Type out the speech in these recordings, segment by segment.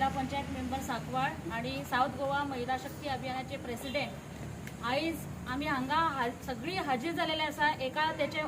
जिल्हा पंचायत मेंबर साकवाड आणि साऊथ गोवा महिला शक्ती अभियानाचे प्रेसिडेंट आयज आम्ही हांगा सगळी हाजीर झालेले आसा। एका त्याचे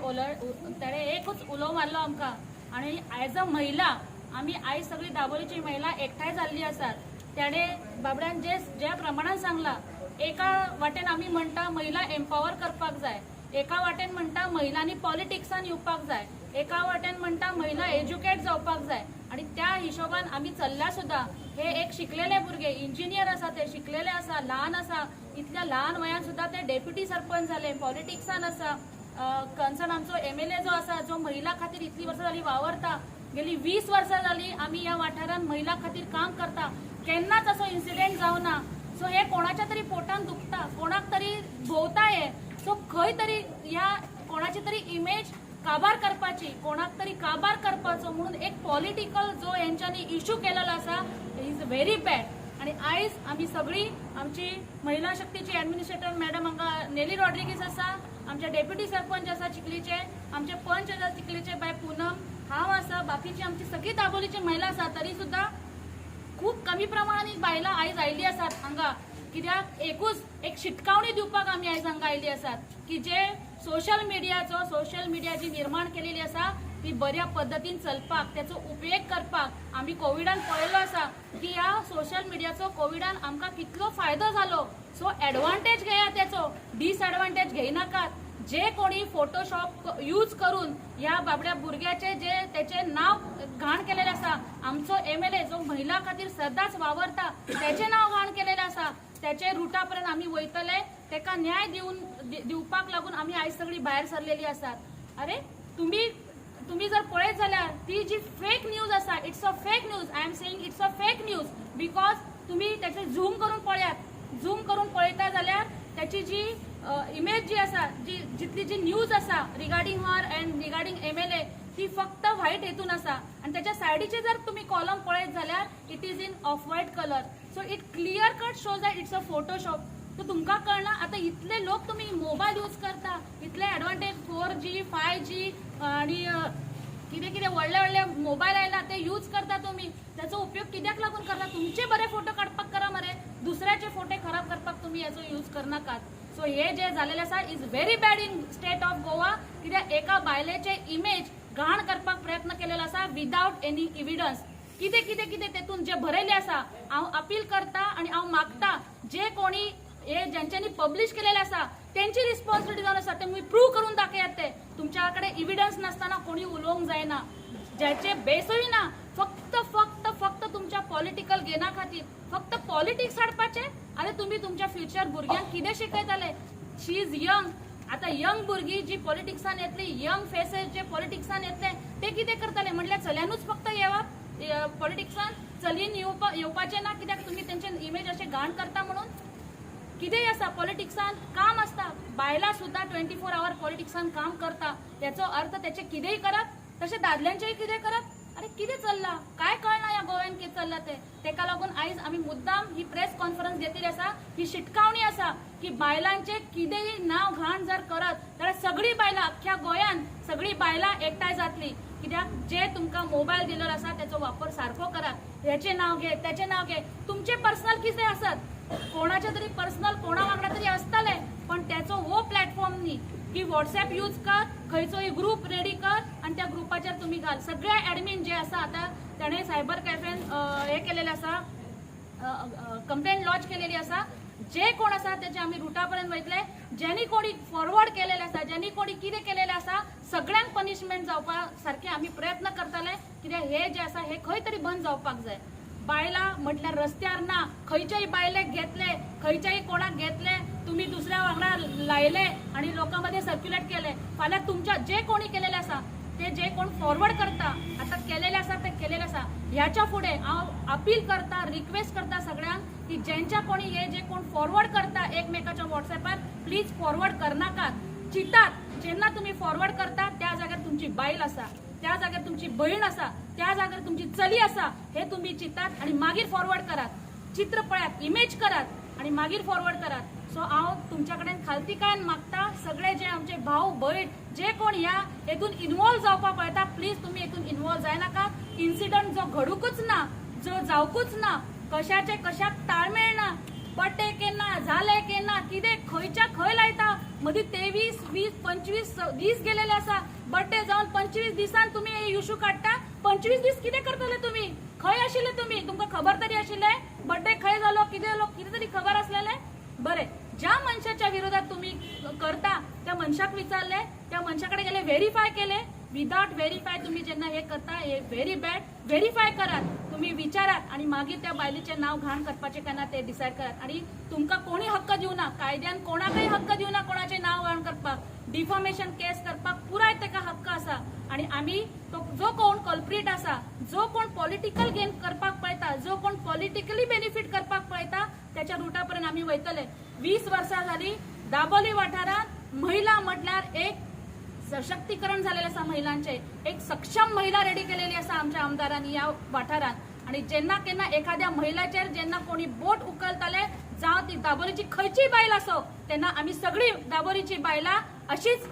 तेणे एकूच उलो मारलो आमकां आणि ॲज अ महिला आम्ही आयज सगळी दाबोलीची महिला एकठांय जाल्ली आसात। तेणे बाबड्यान ज्या प्रमाणान सांगला, एका वाटेन आम्ही म्हणटा महिला एम्पावर करपाक जाय, एका वाटेन म्हणटा महिलांनी पॉलिटिक्सान येवपाक जाय, एका वाटेन म्हणटा महिला एज्युकेट जावपाक जाय आणि त्या हिशोबान आम्ही चल्ल्या सुद्धा। हे एक शिकलेले भुरगे इंजिनियर आसा, ते शिकलेले आसा, ल्हान आसा, इतल्या ल्हान वयान सुद्धा ते डेप्युटी सरपंच झाले, पॉलिटिक्सान आसा। कन्सर्न आमचो MLA जो आसा, जो महिला खातीर इतली वर्सां जाली वावरता, गेली 20 वर्सां जाली आम्ही या वाठारान महिला खातीर काम करता, केन्नाच असो इन्सिडेंट जावना। सो हे कोणाच्या तरी पोटान दुखता, कोणाक तरी भोवता हे। सो खंय तरी या कोणाची तरी इमेज काबार करपाची, कोणाक तरी काबार करपाचो म्हणून एक पॉलिटिकल जो यांच्यानी इश्यू केलेलो आसा, इज व्हेरी बॅड। आणि आयज आम्ही सगळी आमची महिला शक्तीची ॲडमिनिस्ट्रेटर मॅडम हांगा नेली रॉड्रिगीस आसा, आमचे डेप्युटी सरपंच आसा चिखलीचे, आमचे पंच आसा चिखलीचे बाय पूनम, हांव आसा, बाकीची आमची सगळी दाबोलीची महिला आसा। तरी सुद्धा खूप कमी प्रमाणात बायलां आयज आयली आसात हांगा, कित्याक एक शिटकावणी दिवपाक आमी आयज हांगा आयली आसात की जे सोशल मिडिया जी निर्माण केलेली आसा ती बऱ्या पद्धतीन चलपाक, त्याचो उपयोग करपाक। आमी कोविडान पळयलो आसा की ह्या सोशल मिडियाचो कोविडान आमकां कितलो फायदो जालो। सो एडवांटेज घेया त्याचो, डिसएडवांटेज घेयनाकात। जे कोणी फोटोशॉप यूज करून या बाबड्या भुरग्याचे जे त्याचे नाव घाण केलेले आसा, आमचो MLA जो महिला खातीर सदांच वावरता त्याचे नाव घाण केलेले आसा, त्याचे रुटापर्यंत आम्ही वयतले, तेका न्याय दिवपाक लागून आम्ही आयज सगळी भायर सरलेली आसात। अरे तुम्ही जर पळयत जाल्यार ती जी फेक न्यूज आसा, it's a fake news. I am saying it's a fake news because तुम्ही त्याचे झूम करून पळयात, झूम करून पळयता जाल्यार त्याची जी इमेज जी आसा, जितली जी न्यूज आसा regarding her and regarding MLA, ती फक्त व्हाईट हेतून आसा आणि त्याच्या सायडीचे जर तुम्ही कॉलम पळयत जाल्यार it is in off white colour. So it clear cut shows that it's a Photoshop. तर तुमकां कळना, आता इतले लोक तुम्ही मोबाईल यूज करता, इतले ॲडवांटेज 4G 5G आणि कितें व्हडले मोबाईल आयला ते यूज करता तुम्ही, त्याचा उपयोग कित्याक लागून करता? तुमचे बरे फोटो काडपाक करा मरे, दुसऱ्याचे फोटो खराब करपाक तुम्ही याचो यूज करनाकात। सो हे जे झालेले आसा is very bad in state of Goa, कित्याक एका बायलेचे इमेज घाण करपाक प्रयत्न केलेलो आसा विदाउट एनी एविडन्स। कितें तेतून जे भरयले आसा, हांव अपील करता आणि हांव मागता जे कोणी हे ज्यांच्यानी पब्लिश केलेले आसा त्यांची रिस्पॉन्सिबिलिटी जावन आसा, ते तुम्ही प्रूव्ह करून दाखयात। ते तुमच्याकडे एविडन्स नसताना कोणी उलोवंक जायना, ज्याचे बेसय ना, फक्त तुमच्या पॉलिटिकल गेना खातीर फक्त पॉलिटिक्स हाडपाचे। अरे तुम्ही तुमच्या फ्युचर भुरग्यांक कितें शिकयतले? शी इज यंग, आता यंग भुरगी जी पॉलिटिक्सान येतली, यंग फेसेस जे पॉलिटिक्सान येतले ते कितें करतले? म्हणल्यार चल्यांनूच फक्त येवप पॉलिटिक्सान, चलयेन येवपाचे ना, कित्याक तुम्ही त्यांचे इमेज असे घाण करता म्हणून? कितेंय आसा पॉलिटिक्सान काम असता, बायलां सुद्धा 24 आवर पॉलिटिक्सान काम करता, त्याचो अर्थ त्याचे कितेंय करप, तसे दादल्यांचेय कितें करप? अरे कितें चल्ला? काय कळना या गोव्यान कितें चल्ला ते। तेका लागून आयज आम्ही मुद्दाम ही प्रेस कॉन्फरन्स घेतलेली आसा, ही शिटकावणी आसा की बायलांचे कितेंय नाव घाण जर करत जाल्यार सगळी बायलां अख्ख्या गोंयान सगळी बायलां एकठांय जातली। कित्याक जे तुमकां मोबायल दिलेलो आसा त्याचो वापर सारको करात। ह्याचे नाव घे, त्याचे नाव घे, तुमचे पर्सनल कितें आसत, कोणाचे तरी पर्सनल कोणा वांगडा तरी आसतले, पण त्याचो हो प्लॅटफॉर्म न्ही की व्हॉट्सॲप यूज कर, खंयचोय ग्रुप रेडी कर आणि त्या ग्रुपाचेर तुम्ही घाल। सगळे ॲडमिन जे आसा, आता त्याने सायबर कॅफेन हे केलेले आसा, कंप्लेंट लॉन्च केलेली आसा, जे कोण आसा त्याचे आम्ही रुटापर्यंत वयतले, ज्यांनी कोणी फॉरवर्ड केलेले आसा, ज्यांनी कोणी कितें केलेले आसा, सगळ्यांक पनिशमेंट जावपा सारखे आम्ही प्रयत्न करतले, कित्याक हे जे आसा हे खंय तरी बंद जावपाक जाय। बायला म्हटल्यार रस्त्यार ना, खंयच्याय बायलेक घेतले, खंयच्याय कोणाक घेतले, तुम्ही दुसऱ्या वांगडा लायले आणि लोकांमध्ये सर्क्युलेट केले। फाल्यां तुमच्या जे कोणी केलेले आसा ते जे कोण फॉरवर्ड करता, आता केलेले आसा ते केलेले आसा, ह्याच्या फुडे हांव अपील करता, रिक्वेस्ट करता सगळ्यांक की ज्यांच्या कोणी हे जे कोण फॉरवर्ड करता एकमेकाच्या व्हॉट्सॲपार, प्लीज फॉरवर्ड करनाकात। चितात जेन्ना तुम्ही फॉरवर्ड करता त्या जाग्यार तुमची बायल आसा, त्या जाग्यार तुमची बहीण आसा, त्या जाग्यार तुमची चली आसा, हे तुम्ही चितात आणि मागीर फॉरवर्ड करात। चित्र पळयात, इमेज करात आणि मागीर फॉरवर्ड करात। सो हांव तुमच्या कडेन खालतीकायन मागता, सगळे जे आमचे भाऊ भयण जे कोण ह्या हेतून इन्वॉल्व जावपाक पळयता, प्लीज तुम्ही हेतून इन्वॉल्व जायनाका। इन्सिडंट जो घडूकच ना, जो जावकूच ना कशाचे कशाक ताळमेळ ना बड्डे केन्ना झाले केन्ना कितें खंयच्या खंय लायता मदीं 23, 20, 25 दीस गेलेले आसा बड्डे जावन 25 दिसान तुम्ही हे इशू काडटा 25 दीस कितें करतले तुम्ही खंय आशिल्ले तुम्ही तुमकां खबर तरी आशिल्ले बड्डे खंय जालो कितें तरी खबर आसलेले बरें ज्या मनशाच्या विरोधात तुम्ही करता त्या मनशाक विचारले त्या मनशाकडे गेले व्हेरीफाय केले विदाउट व्हेरीफाय तुम्ही जेन्ना हे करता हे व्हेरी बॅड व्हेरीफाय करात तुम्ही विचारात आणि मागीर त्या बायलेचे नाव घाण करपाचे काय ना ते डिसायड करात आणि तुमकां कोणी हक्क दिवना कायद्यान कोणाकय हक्क दिवना कोणाचे नाव घाण करपाक डिफॉर्मेशन केस करपाक पुराय तेका हक्क आसा आणि आम्ही जो कोण कल्प्रीट आसा जो कोण पॉलिटिकल गेन करपाक पळयता जो कोण पॉलिटिकली बेनिफीट करपाक पळयता त्याच्या रुटा पर्यंत आम्ही वयतले 20 वर्सां झाली दाबोली वाठारात महिला म्हटल्यार एक सशक्तीकरण झालेले आसा महिलांचे एक सक्षम महिला रेडी केलेली आसा आमच्या आमदारांनी या वाठारात आणि जेन्ना केन्ना एखाद्या महिलाचेर जेन्ना कोणी बोट उखलताले जावं ती दाबोलीची खंयची बायल असो तेन्ना आम्ही सगळी दाबोलीची बायलां अशीच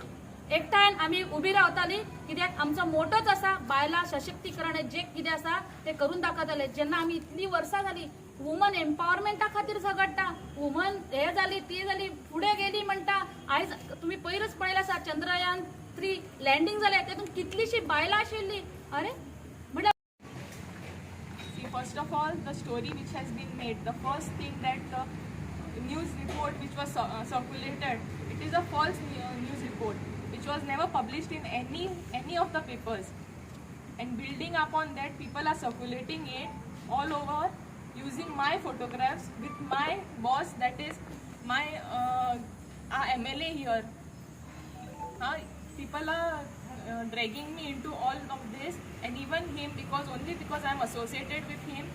एकठांय आम्ही उभी रावताली कित्याक आमचो मोठोच आसा बायलां सशक्तीकरण जे कितें आसा ते करून दाखयतले जेन्ना आम्ही इतली वर्सां जाली वुमन एम्पावरमेंटा खातीर झगडटा वुमन हे जाली ती जाली फुडें गेली म्हणटा आयज तुम्ही पयरच पळयलें आसा चंद्रयान 3 लँडिंग जालें तेतून कितलीशी बायलां आशिल्ली अरे First of all, the story which has been made, the first thing that the news report which was circulated, it is a false news report which was never published in any of the papers. And building upon that, people are circulating it all over using my photographs with my boss, that is my MLA here. People are dragging me into all of this, and even him, only because I am associated with him,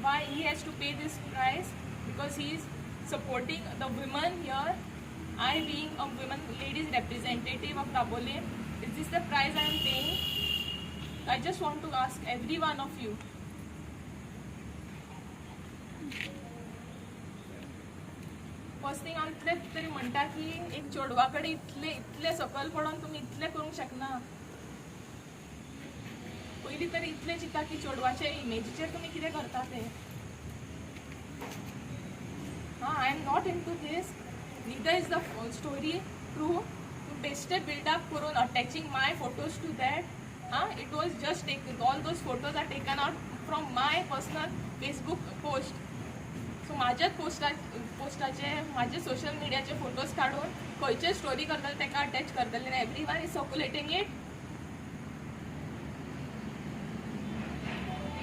why he has to pay this price, because he is supporting the women here. I being a women ladies representative of Dabole, is this the price I am paying? I just want to ask every one of you, first thing हांव इतले तरी म्हणटा की एक चेडवा कडेन इतले सकयल पडोन तुमी इतले करूंक शकना पयलीं तरी इतले चिंता की चेडवाचे इमेजीचेर तुमी कितें करता ते I am not into this दीस neither is the story true to बेश्टे बिल्डअप करून attaching my photos to that it was just take all those photos are taken out from my personal Facebook post so माझ्याच पोस्टाचे माझे social मिडियाचे photos काढून खंयचे story करतले तेका attach करतले every one is circulating it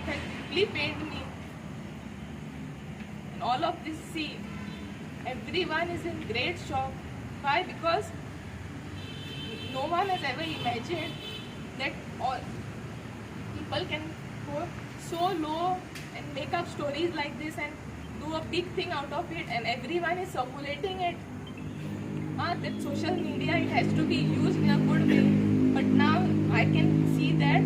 has deeply pained me. And all of this, see, everyone is in great shock. Why? Because no one has ever imagined that all people can go so low and make up stories like this and do a big thing out of it, and everyone is circulating it. That social media, it has to be used in a good way. But now I can see that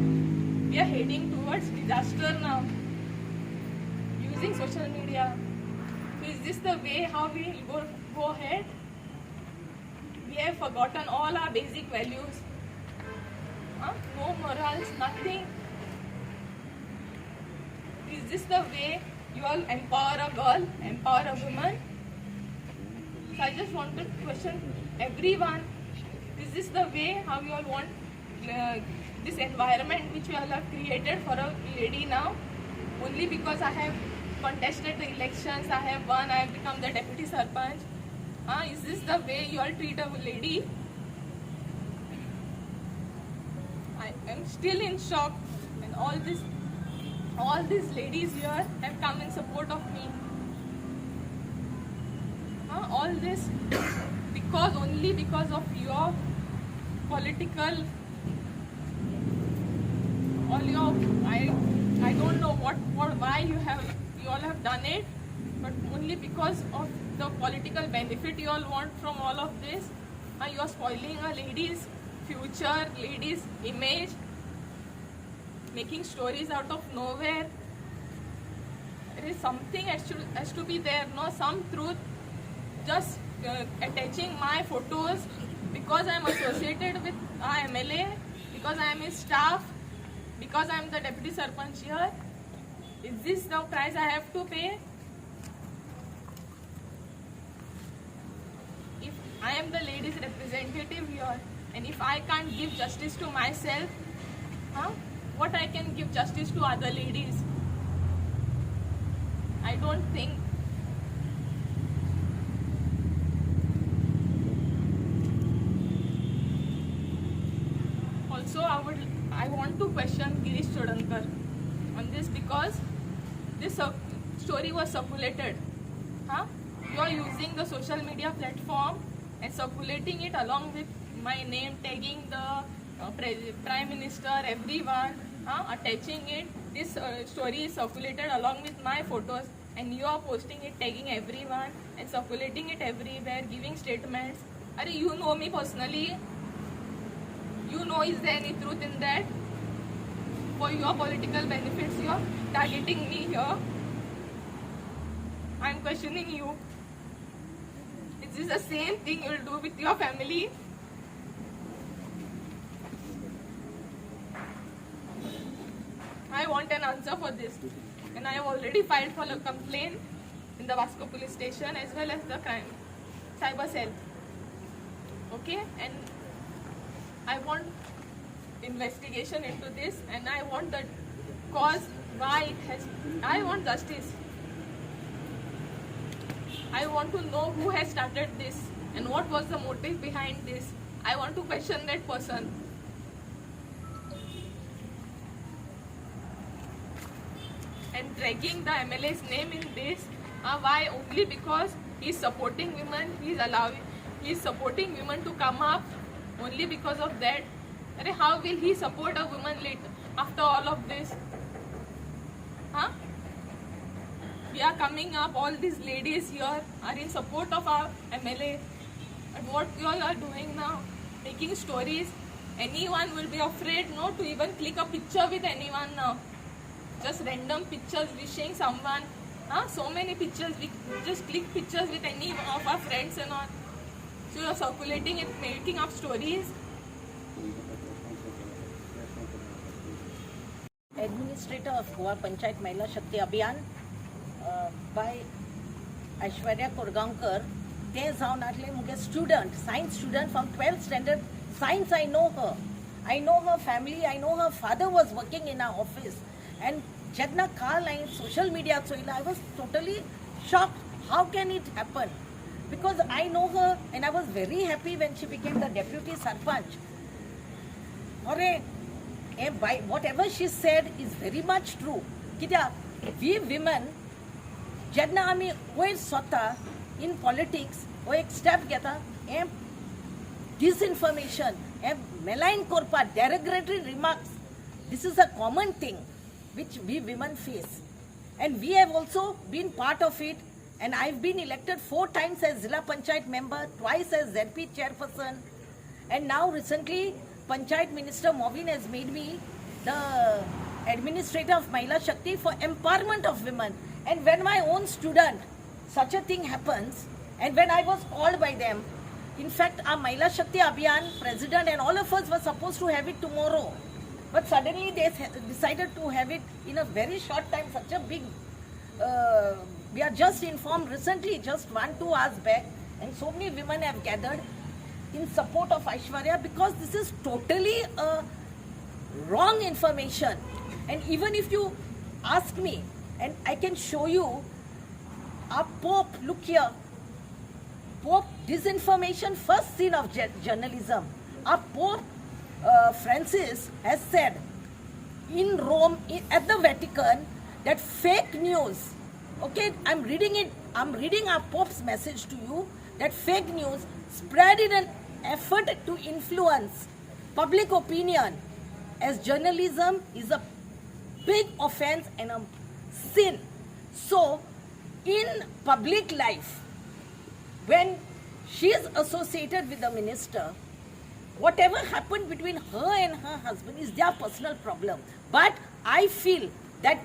we are heading towards disaster now. Using social media. So is this the way how we will go ahead? We have forgotten all our basic values. No morals, nothing. Is this the way you all empower a girl, empower a woman? So I just want to question everyone. Is this the way how you all want this environment which you all have created for a lady now? Only because I have contested the elections, I have won, I have become the deputy sarpanch. Is this the way you all treat a lady? I am still in shock, and all these ladies here have come in support of me. All this only because of your political, all your, I don't know why you all have done it, but only because of the political benefit you all want from all of this. You are spoiling a lady's future, lady's image, making stories out of nowhere. There is something has to be there, no, some truth. Just attaching my photos because I am associated with MLA, because I am his staff, because I am the deputy sarpanch here. Is this the price I have to pay? If I am the ladies representative here, and if I can't give justice to myself, what I can give justice to other ladies? I don't think. Also, I want to question Girish Chodankar on this, because this story was circulated. You are using the social media platform and circulating it along with my name, tagging the Prime Minister, everyone, attaching it. This story is circulated along with my photos, and you are posting it, tagging everyone and circulating it everywhere, giving statements. You know me personally. You know, is there any truth in that? For your political benefits, you are targeting me here. I am questioning you. Is this the same thing you will do with your family? I want an answer for this, and I have already filed for a complaint in the Vasco police station as well as the crime cyber cell. Okay, and I want investigation into this, and I want the cause why it has. I want justice. I want to know who has started this and what was the motive behind this. I want to question that person. And dragging the MLA's name in this, why? Only because he's supporting women, he's supporting women to come up, only because of that. How will he support a woman later after all of this? We are coming up, all these ladies here are in support of our MLA. And what you all are doing now, making stories, anyone will be afraid not to even click a picture with anyone now. Just random pictures wishing someone. So many pictures, we just click pictures with any of our friends and all. So you are circulating it, making up stories. Administrator of Goa Panchayat Mahila Shakti Abhiyan by Aishwarya Kurgaonkar. They zaun atle muge student, science student from 12th standard. Science, I know her. I know her family. I know her father was working in our office. And Jadna Kal and social media, I was totally shocked. How can it happen? Because I know her, and I was very happy when she became the deputy sarpanch. By whatever she said is very much true. We women, Jadna ami hoy swata in politics, hoy ek step geta, disinformation, malign korpa, derogatory remarks. This is a common thing which we women face. And we have also been part of it. And I've been elected 4 times as Zilla Panchayat member, twice as ZP chairperson. And now recently, Panchayat Minister Movin has made me the administrator of Mahila Shakti for empowerment of women. And when my own student, such a thing happens, and when I was called by them, in fact, our Mahila Shakti Abhiyan president and all of us were supposed to have it tomorrow. But suddenly they decided to have it in a very short time, such a big, we are just informed recently, just 1-2 hours back, and so many women have gathered in support of Aishwarya, because this is totally wrong information. And even if you ask me, and I can show you, our Pope, look here, Pope, disinformation, first sin of journalism. Our Pope Francis has said in Rome, at the Vatican, that fake news, okay, I'm reading our Pope's message to you, that fake news spread in an effort to influence public opinion, as journalism is a big offense and a sin. So, in public life, when she is associated with the minister, whatever happened between her and her husband is their personal problem. But I feel that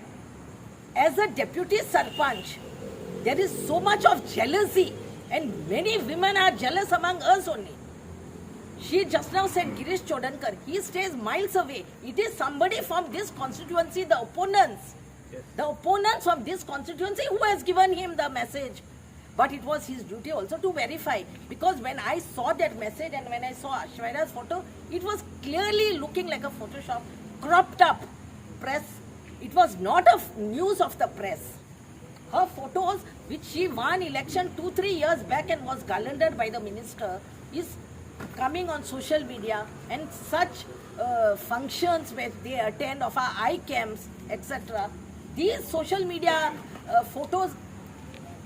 as a deputy sarpanch, there is so much of jealousy, and many women are jealous among us only. She just now said Girish Chodankar, he stays miles away. It is somebody from this constituency, the opponents, The opponents of this constituency who has given him the message. But it was his duty also to verify, because when I saw that message and when I saw Aishwarya's photo, it was clearly looking like a Photoshop, cropped up press. It was not a news of the press. Her photos, which she won election 2-3 years back and was garlanded by the minister, is coming on social media, and such functions where they attend of our eye camps, etc. These social media photos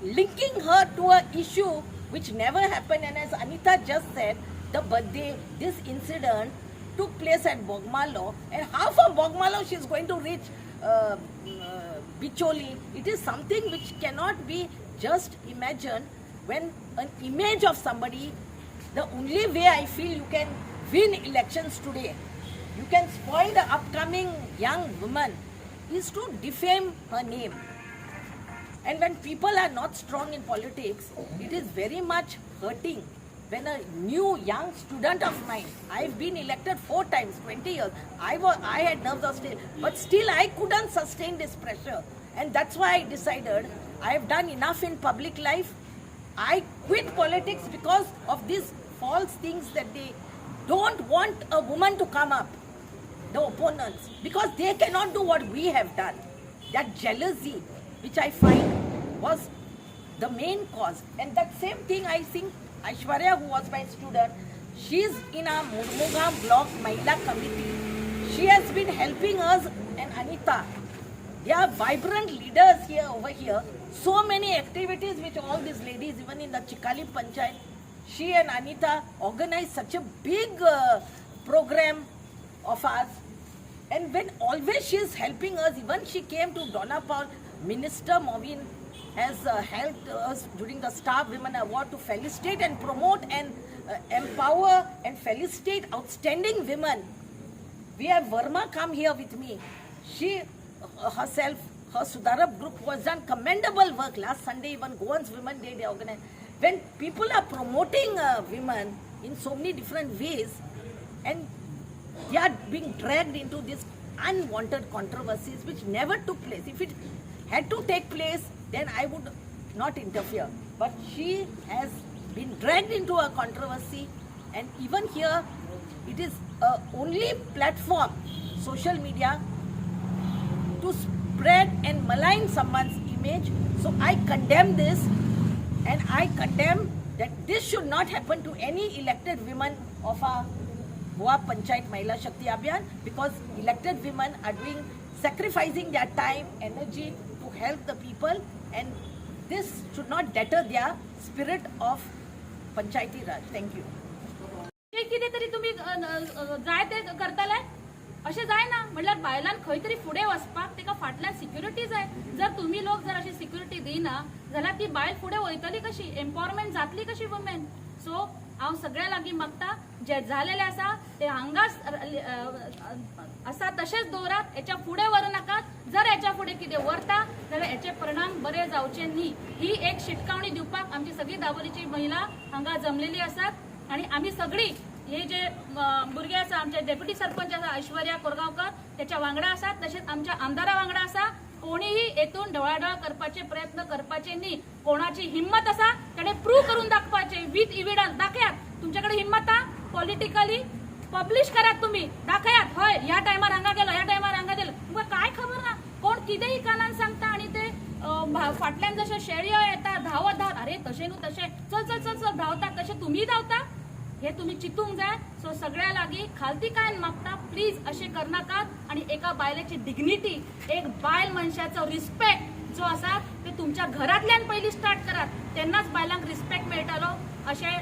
linking her to an issue which never happened, and as Anita just said, the birthday, this incident took place at Bogmalo, and how from Bogmalo she is going to reach Bicholi. It is something which cannot be just imagined. When an image of somebody, the only way I feel you can win elections today, you can spoil the upcoming young woman, is to defame her name. And when people are not strong in politics, it is very much hurting. When a new young student of mine, I've been elected 4 times, 20 years, I had nerves of steel, but still I couldn't sustain this pressure. And that's why I decided I have done enough in public life. I quit politics because of these false things that they don't want a woman to come up, the opponents, because they cannot do what we have done. That jealousy, which I find was the main cause. And that same thing I think Aishwarya, who was my student, she's in our Murmugam block Mahila committee. She has been helping us, and Anita. They are vibrant leaders here, over here. So many activities which all these ladies, even in the Chikali Panchayat, she and Anita organized such a big program of ours. And when always she is helping us, even she came to Donapal, Minister Movin has helped us during the Star Women Award to felicitate and promote and empower and felicitate outstanding women. We have Verma come here with me. She herself, her Sudarab group was done commendable work. Last Sunday, even Goan's Women Day, they organized. When people are promoting women in so many different ways, and they are being dragged into these unwanted controversies which never took place. If it had to take place, then I would not interfere. But she has been dragged into a controversy, and even here, it is only platform, social media, to spread and malign someone's image. So I condemn this, and I condemn that this should not happen to any elected women of our Goa Panchayat Mahila Shakti Abhiyan, because elected women are sacrificing their time, energy to help the people, and this should not deter their spirit of Panchayati Raj. Thank you. कितीतरी तुम्ही जाय ते करताले असे जाय ना म्हटल्यार बायलांक खंय तरी फुडें वचपाक तेका फाटल्यान सिक्युरिटीज आहे. जर तुम्ही लोक जर अशी सिक्युरिटी दिना जाल्यार ती बायल फुडें वयतली कशी, एम्पॉवरमेंट जातली कशी वुमेन. सो हांव सगळ्या लागीं मागता जे झालेले आसा ते हांगाच आसा तशेंच दवरात, हेच्या फुडें व्हरू नाकात. जर हेच्या फुडें कितें व्हरता जाल्यार हेचे परिणाम बरे जावचे न्ही. ही एक शिटकावणी दिवपाक आमची सगळी दाबोलीची महिला हांगा जमलेली आसात, आणि आम्ही सगळी हे जे भुरगे आसा, आमचे डेप्युटी सरपंच आसा ऐश्वर्या कोरगांवकर त्याच्या वांगडा आसात, तशेंच आमच्या आमदारा वांगडा आसा. कोणीही हेतून ढवळाढवळ करपाचे प्रयत्न करपाचे न्ही. कोणाची हिम्मत आसा ताणे प्रूव्ह करून दाखवायचे विथ एव्हिडन्स. दाखयात तुमच्याकडे हिम्मत आ, पॉलिटिकली पब्लिश करात, तुम्ही दाखयात. हय ह्या टायमार हांगा गेलो, ह्या टायमार हांगा गेलो. तुमकां काय खबर ना, कोण कितेंय कानान सांगता आणि ते फाटल्यान जशे शेळयो येता धावत धावत, अरे तशें न्हू तशें, चल चल चल चल धावतात, तशें तुम्ही धावता. हे तुम्ही चिंतूंक जाय. सो सगळ्या लागीं खालतीकायेन मागता, प्लीज अशें करनाकात. आणि एका बायलेची डिग्निटी, एक बायल मनशाचो रिस्पेक्ट जो आसा ते तुमच्या घरांतल्यान पयलीं स्टार्ट करात, तेन्नाच बायलांक रिस्पेक्ट मेळटलो अशें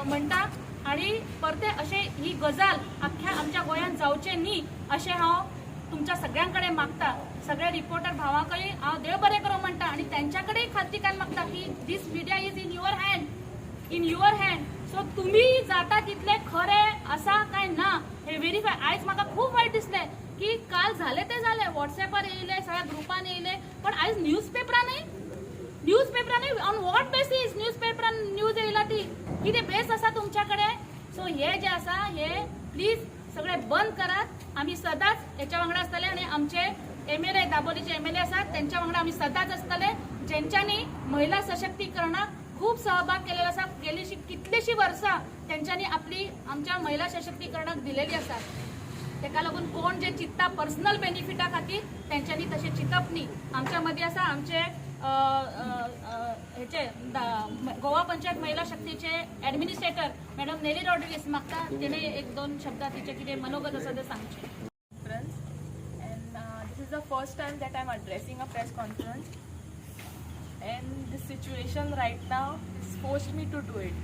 म्हणटा. आणि परते अशें ही गजाल अख्ख्या आमच्या गोंयांत जावचें न्ही अशें हांव तुमच्या सगळ्यांकडे मागता. सगळे रिपोर्टर भावांकय हांव देव बरें करूं म्हणटा, आणि त्यांच्याकडेय खालतीकायेन मागता की this media is in your hand, in your hand. So तुम्ही जाता तितले खरे आसा काय ना हे व्हेरीफाय. आयज म्हाका खूप वायट दिसले की काल झाले ते झाले, व्हॉट्सएपार येयले, सगळ्या ग्रुपान येयले, पण आयज न्यूजपेपरांनी ऑन वॉट बेसीस न्यूजपेपरान न्यूज येयला ती, कितें बेस आसा तुमच्याकडे. सो हे जे आसा हे प्लीज सगळे बंद करात. आम्ही सदांच याच्या वांगडा आसतले, आणि आमचे MLA दाबोलीचे MLA असतात त्यांच्या वांगडा आम्ही सदांच आसतले, ज्यांच्यानी महिला सशक्तीकरणात खूप सहभाग केलेला असा. गेलीशी कितलीशी वर्सां त्यांच्यानी आपली आमच्या महिला सशक्तीकरणाक दिलेली असतात. तेका लागून कोण जे चित्ता पर्सनल बेनिफिटा खातीर त्यांच्यानी तसे चिंतप न्ही. आमच्या मध्ये आसा आमचे हेचे गोवा पंचायत महिला शक्तीचे ॲडमिनिस्ट्रेटर मॅडम नेली रॉड्रिगीस. म्हाका तिने एक दोन शब्दां तिचे कितें मनोगत आसा ते सांगचे. And this is the first time that I'm addressing a press conference, and this situation right now has forced me to do it.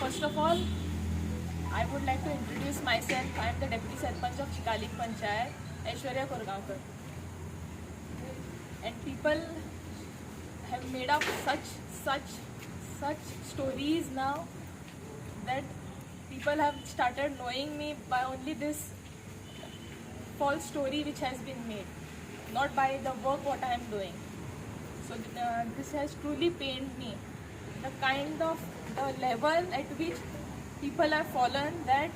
First of all, I would like to introduce myself. I am the Deputy Sarpanch of Chikalik Panchayat, Aishwarya Korgaonkar. And people have made up such stories now that people have started knowing me by only this false story which has been made, not by the work what I am doing. So this has truly pained me. The kind of the level at which people have fallen, that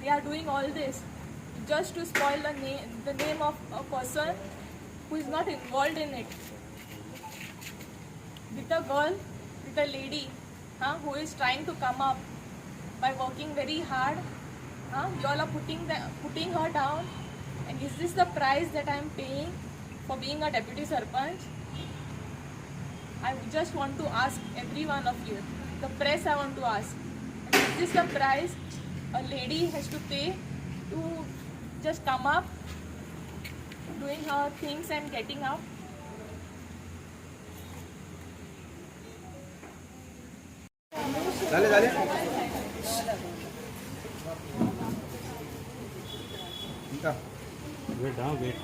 they are doing all this just to spoil the name of a person who is not involved in it. With a girl, with a lady who is trying to come up by working very hard, you all are putting her down. And is this the price that I am paying for being a deputy sarpanch? I just want to ask every one of you, the press, I want to ask, is this the price a lady has to pay to just come up, doing her things and getting out? झाले wait हाँ wait